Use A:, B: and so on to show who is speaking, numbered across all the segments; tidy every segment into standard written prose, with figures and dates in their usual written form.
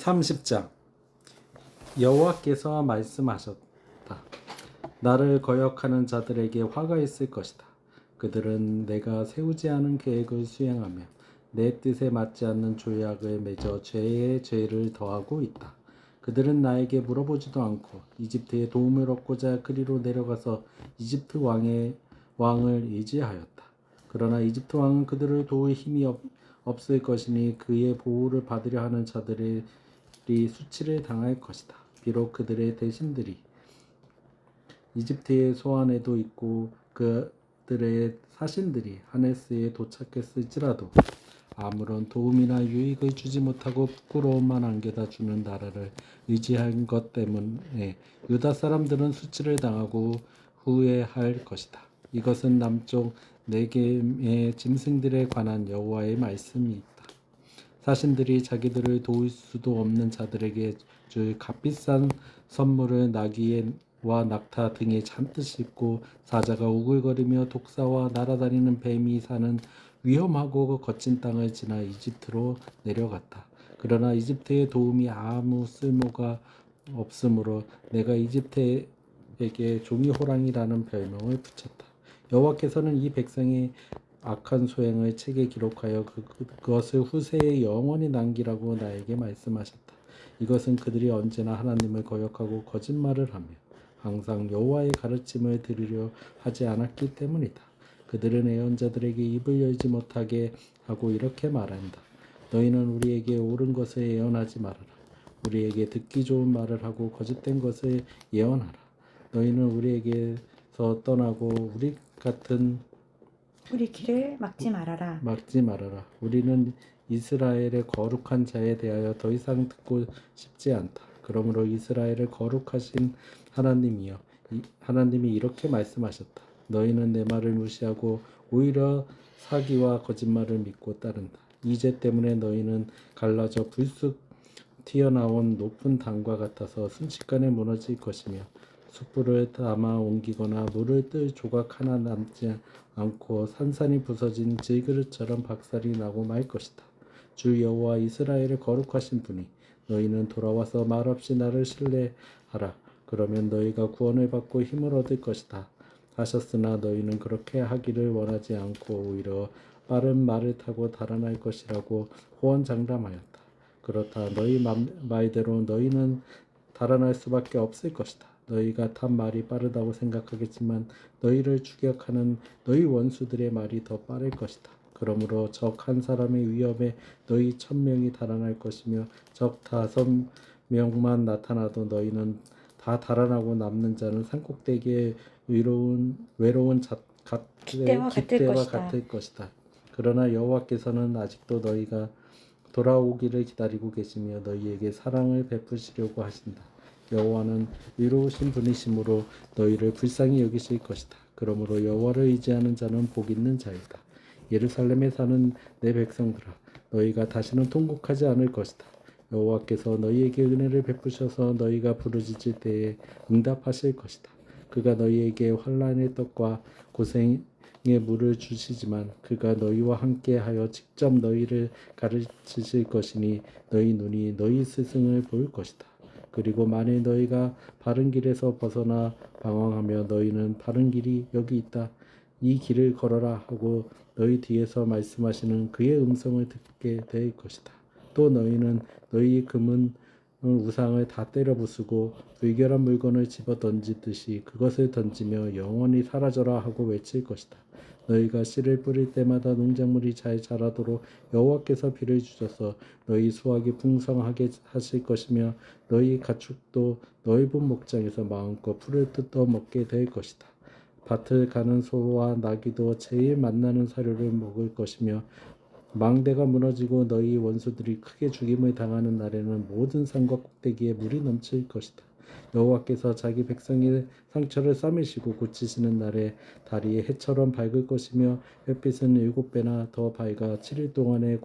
A: 30장. 여호와께서 말씀하셨다. 나를 거역하는 자들에게 화가 있을 것이다. 그들은 내가 세우지 않은 계획을 수행하며 내 뜻에 맞지 않는 조약을 맺어 죄에 죄를 더하고 있다. 그들은 나에게 물어보지도 않고 이집트의 도움을 얻고자 그리로 내려가서 이집트 왕을 의지하였다. 그러나 이집트 왕은 그들을 도울 힘이 없을 것이니 그의 보호를 받으려 하는 자들이 수치를 당할 것이다. 비록 그들의 대신들이 이집트의 소안에도 있고 그들의 사신들이 하네스에 도착했을지라도 아무런 도움이나 유익을 주지 못하고 부끄러움만 안겨다 주는 나라를 의지한 것 때문에 유다 사람들은 수치를 당하고 후회할 것이다. 이것은 남쪽 네겝의 짐승들에 관한 여호와의 말씀이다. 사신들이 자기들을 도울 수도 없는 자들에게 줄 값비싼 선물을 나귀와 낙타 등에 잔뜩 싣고 사자가 우글거리며 독사와 날아다니는 뱀이 사는 위험하고 거친 땅을 지나 이집트로 내려갔다. 그러나 이집트의 도움이 아무 쓸모가 없으므로 내가 이집트에게 종이호랑이라는 별명을 붙였다. 여호와께서는 이 백성의 악한 소행을 책에 기록하여 그것을 후세에 영원히 남기라고 나에게 말씀하셨다. 이것은 그들이 언제나 하나님을 거역하고 거짓말을 하며 항상 여호와의 가르침을 들으려 하지 않았기 때문이다. 그들은 애언자들에게 입을 열지 못하게 하고 이렇게 말한다. 너희는 우리에게 옳은 것을 예언하지 말아라. 우리에게 듣기 좋은 말을 하고 거짓된 것을 예언하라. 너희는 우리에게서 떠나고
B: 우리 길을 막지 말아라.
A: 우리는 이스라엘의 거룩한 자에 대하여 더 이상 듣고 싶지 않다. 그러므로 이스라엘을 거룩하신 하나님이 이렇게 말씀하셨다. 너희는 내 말을 무시하고 오히려 사기와 거짓말을 믿고 따른다. 이 죄 때문에 너희는 갈라져 불쑥 튀어나온 높은 담과 같아서 순식간에 무너질 것이며 숯불을 담아 옮기거나 물을 뜰 조각 하나 남지 않고 산산이 부서진 질그릇처럼 박살이 나고 말 것이다. 주 여호와 이스라엘을 거룩하신 분이 너희는 돌아와서 말없이 나를 신뢰하라. 그러면 너희가 구원을 받고 힘을 얻을 것이다. 하셨으나 너희는 그렇게 하기를 원하지 않고 오히려 빠른 말을 타고 달아날 것이라고 호언장담하였다. 그렇다. 너희 말대로 너희는 달아날 수밖에 없을 것이다. 너희가 탄 말이 빠르다고 생각하겠지만 너희를 추격하는 너희 원수들의 말이 더 빠를 것이다. 그러므로 적 한 사람의 위협에 너희 1000명이 달아날 것이며 적 5명만 나타나도 너희는 다 달아나고 남는 자는 산꼭대기의 외로운
B: 깃대와
A: 같을 것이다. 그러나 여호와께서는 아직도 너희가 돌아오기를 기다리고 계시며 너희에게 사랑을 베푸시려고 하신다. 여호와는 의로우신 분이시므로 너희를 불쌍히 여기실 것이다. 그러므로 여호와를 의지하는 자는 복 있는 자이다. 예루살렘에 사는 내 백성들아, 너희가 다시는 통곡하지 않을 것이다. 여호와께서 너희에게 은혜를 베푸셔서 너희가 부르짖을 때에 응답하실 것이다. 그가 너희에게 환난의 떡과 고생의 물을 주시지만 그가 너희와 함께하여 직접 너희를 가르치실 것이니 너희 눈이 너희 스승을 볼 것이다. 그리고 만일 너희가 바른 길에서 벗어나 방황하며 너희는 바른 길이 여기 있다. 이 길을 걸어라 하고 너희 뒤에서 말씀하시는 그의 음성을 듣게 될 것이다. 또 너희는 너희 금은 우상을 다 때려 부수고 불결한 물건을 집어 던지듯이 그것을 던지며 영원히 사라져라 하고 외칠 것이다. 너희가 씨를 뿌릴 때마다 농작물이 잘 자라도록 여호와께서 비를 주셔서 너희 수확이 풍성하게 하실 것이며 너희 가축도 넓은 목장에서 마음껏 풀을 뜯어 먹게 될 것이다. 밭을 가는 소와 나귀도 제일 맛나는 사료를 먹을 것이며 망대가 무너지고 너희 원수들이 크게 죽임을 당하는 날에는 모든 산과 꼭대기에 물이 넘칠 것이다. 여호와께서 자기 백성의 상처를 싸매시고 고치시는 날에 달이 해처럼 밝을 것이며 햇빛은 7배나 더 밝아 7일 동안의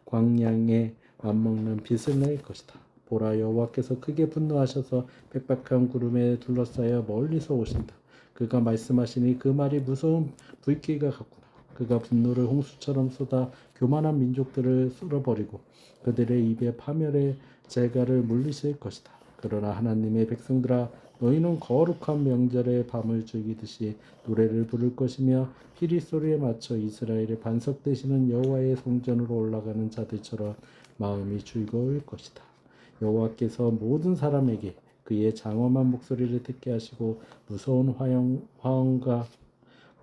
A: 광양에 맞먹는 빛을 낼 것이다. 보라, 여호와께서 크게 분노하셔서 빽빽한 구름에 둘러싸여 멀리서 오신다. 그가 말씀하시니 그 말이 무서운 불길과 같구나. 그가 분노를 홍수처럼 쏟아 교만한 민족들을 쓸어버리고 그들의 입에 파멸의 재갈을 물리실 것이다. 그러나 하나님의 백성들아, 너희는 거룩한 명절의 밤을 즐기듯이 노래를 부를 것이며 피리 소리에 맞춰 이스라엘의 반석 되시는 여호와의 성전으로 올라가는 자들처럼 마음이 즐거울 것이다. 여호와께서 모든 사람에게 그의 장엄한 목소리를 듣게 하시고 무서운 화음과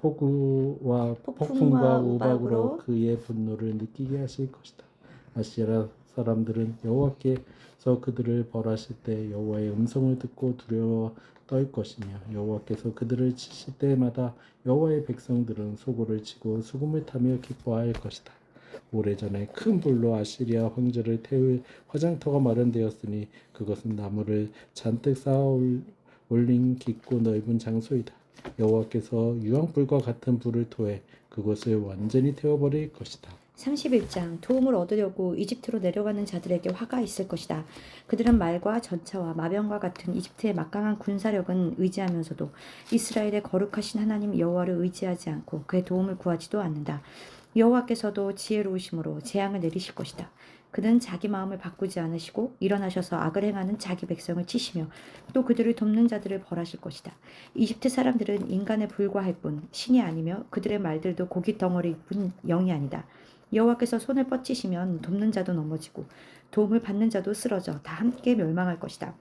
A: 폭우와 폭풍과 우박으로 그의 분노를 느끼게 하실 것이다. 아시라 사람들은 여호와께서 그들을 벌하실 때 여호와의 음성을 듣고 두려워 떨 것이며 여호와께서 그들을 치실 때마다 여호와의 백성들은 소고를 치고 수금을 타며 기뻐할 것이다. 오래전에 큰 불로 아시리아 황제를 태울 화장터가 마련되었으니 그것은 나무를 잔뜩 쌓아 올린 깊고 넓은 장소이다. 여호와께서 유황불과 같은 불을 토해 그것을 완전히 태워버릴 것이다.
B: 31장 도움을 얻으려고 이집트로 내려가는 자들에게 화가 있을 것이다. 그들은 말과 전차와 마병과 같은 이집트의 막강한 군사력은 의지하면서도 이스라엘의 거룩하신 하나님 여호와를 의지하지 않고 그의 도움을 구하지도 않는다. 여호와께서도 지혜로우심으로 재앙을 내리실 것이다. 그는 자기 마음을 바꾸지 않으시고 일어나셔서 악을 행하는 자기 백성을 치시며 또 그들을 돕는 자들을 벌하실 것이다. 이집트 사람들은 인간에 불과할 뿐 신이 아니며 그들의 말들도 고기 덩어리일 뿐 영이 아니다. 여호와께서 손을 뻗치시면 돕는 자도 넘어지고 도움을 받는 자도 쓰러져 다 함께 멸망할 것이다.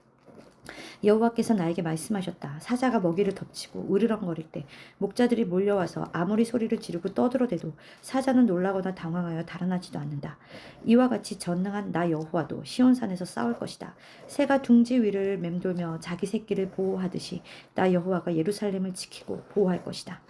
B: 여호와께서 나에게 말씀하셨다. 사자가 먹이를 덮치고 으르렁거릴 때 목자들이 몰려와서 아무리 소리를 지르고 떠들어대도 사자는 놀라거나 당황하여 달아나지도 않는다. 이와 같이 전능한 나 여호와도 시온산에서 싸울 것이다. 새가 둥지 위를 맴돌며 자기 새끼를 보호하듯이 나 여호와가 예루살렘을 지키고 보호할 것이다.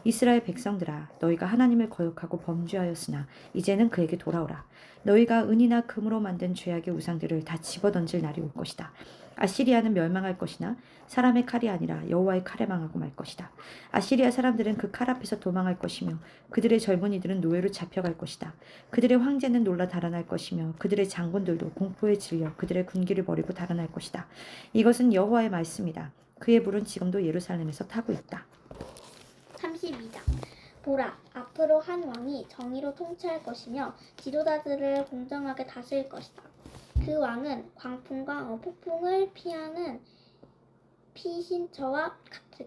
B: 이스라엘 백성들아, 너희가 하나님을 거역하고 범죄하였으나 이제는 그에게 돌아오라. 너희가 은이나 금으로 만든 죄악의 우상들을 다 집어던질 날이 올 것이다. 아시리아는 멸망할 것이나 사람의 칼이 아니라 여호와의 칼에 망하고 말 것이다. 아시리아 사람들은 그 칼 앞에서 도망할 것이며 그들의 젊은이들은 노예로 잡혀갈 것이다. 그들의 황제는 놀라 달아날 것이며 그들의 장군들도 공포에 질려 그들의 군기를 버리고 달아날 것이다. 이것은 여호와의 말씀이다. 그의 불은 지금도 예루살렘에서 타고 있다.
C: 32장 보라, 앞으로 한 왕이 정의로 통치할 것이며 지도자들을 공정하게 다스릴 것이다. 그 왕은 광풍과 폭풍을 피하는 피신처와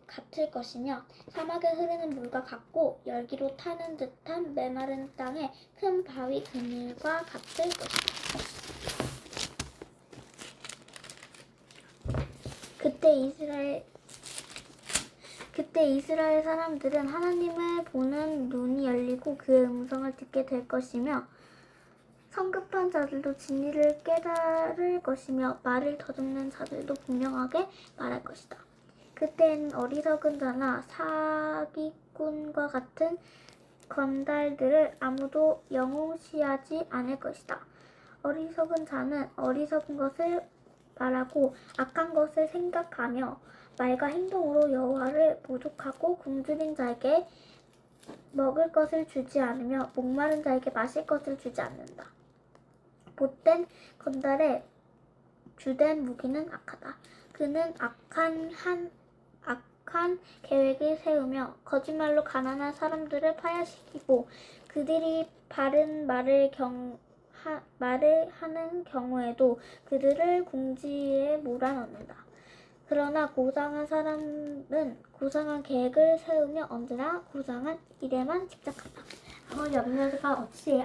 C: 같을 것이며 사막에 흐르는 물과 같고 열기로 타는 듯한 메마른 땅에 큰 바위 그늘과 같을 것이다. 그때 이스라엘 사람들은 하나님을 보는 눈이 열리고 그의 음성을 듣게 될 것이며 성급한 자들도 진리를 깨달을 것이며 말을 더듬는 자들도 분명하게 말할 것이다. 그때는 어리석은 자나 사기꾼과 같은 건달들을 아무도 영웅시하지 않을 것이다. 어리석은 자는 어리석은 것을 말하고 악한 것을 생각하며 말과 행동으로 여호와를 모독하고 굶주린 자에게 먹을 것을 주지 않으며 목마른 자에게 마실 것을 주지 않는다. 못된 건달의 주된 무기는 악하다. 그는 악한 계획을 세우며 거짓말로 가난한 사람들을 파야시키고 그들이 바른 말을 하는 경우에도 그들을 궁지에 몰아넣는다. 그러나 고상한 사람은 고상한 계획을 세우며 언제나 고상한 일에만 집착한다.
D: 아무 염려가 없이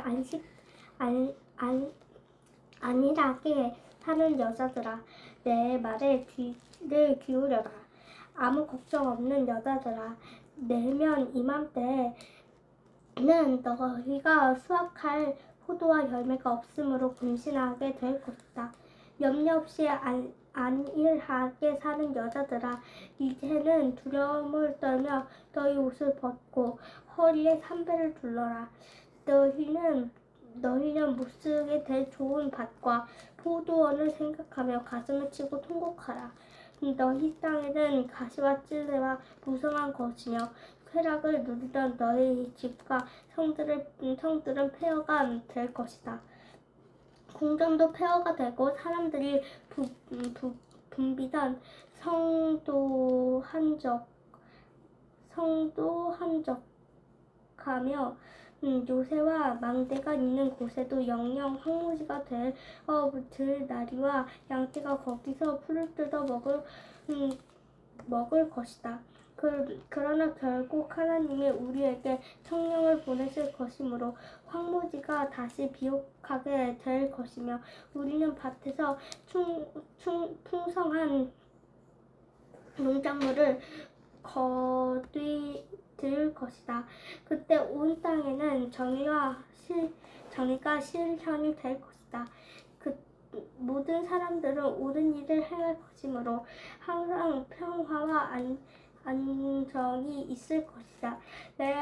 D: 안일하게 사는 여자들아, 내 말에 귀를 기울여라. 아무 걱정 없는 여자들아, 내년 이맘때는 너희가 수확할 포도와 열매가 없으므로 근신하게 될 것이다. 염려 없이 안일하게 사는 여자들아, 이제는 두려움을 떨며 너희 옷을 벗고 허리에 삼배를 둘러라. 너희는 못쓰게 될 좋은 밭과 포도원을 생각하며 가슴을 치고 통곡하라. 너희 땅에는 가시와 찔레와 무성한 것이며 쾌락을 누리던 너희 집과 성들은 폐허가 될 것이다. 궁전도 폐허가 되고 사람들이 붐비던 성도 한적 비옥하며 요새와 망대가 있는 곳에도 영영 황무지가 될 나리와 양떼가 거기서 풀을 뜯어 먹을 것이다. 그러나 결국 하나님이 우리에게 성령을 보내실 것이므로 황무지가 다시 비옥하게 될 것이며 우리는 밭에서 풍성한 농작물을 거두들 것이다. 그때 온 땅에는 정의가 실현이 될 것이다. 모든 사람들은 옳은 일을 행할 것이므로 항상 평화와 안정이 있을 것이다. 내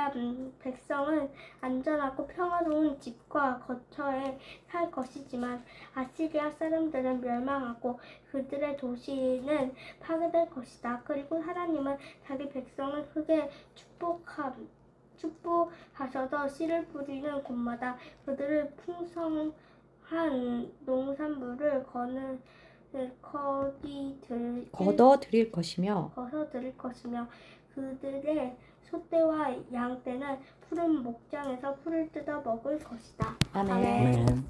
D: 백성은 안전하고 평화로운 집과 거처에 살 것이지만 아시리아 사람들은 멸망하고 그들의 도시는 파괴될 것이다. 그리고 하나님은 자기 백성을 크게 축복하셔서 씨를 뿌리는 곳마다 그들을 풍성한 농산물을
B: 거둬들일 것이며
D: 거둬들일 것이며 그들의 소떼와 양떼는 푸른 목장에서 풀을 뜯어 먹을 것이다.
B: 아멘.
D: 아멘.
A: 아멘.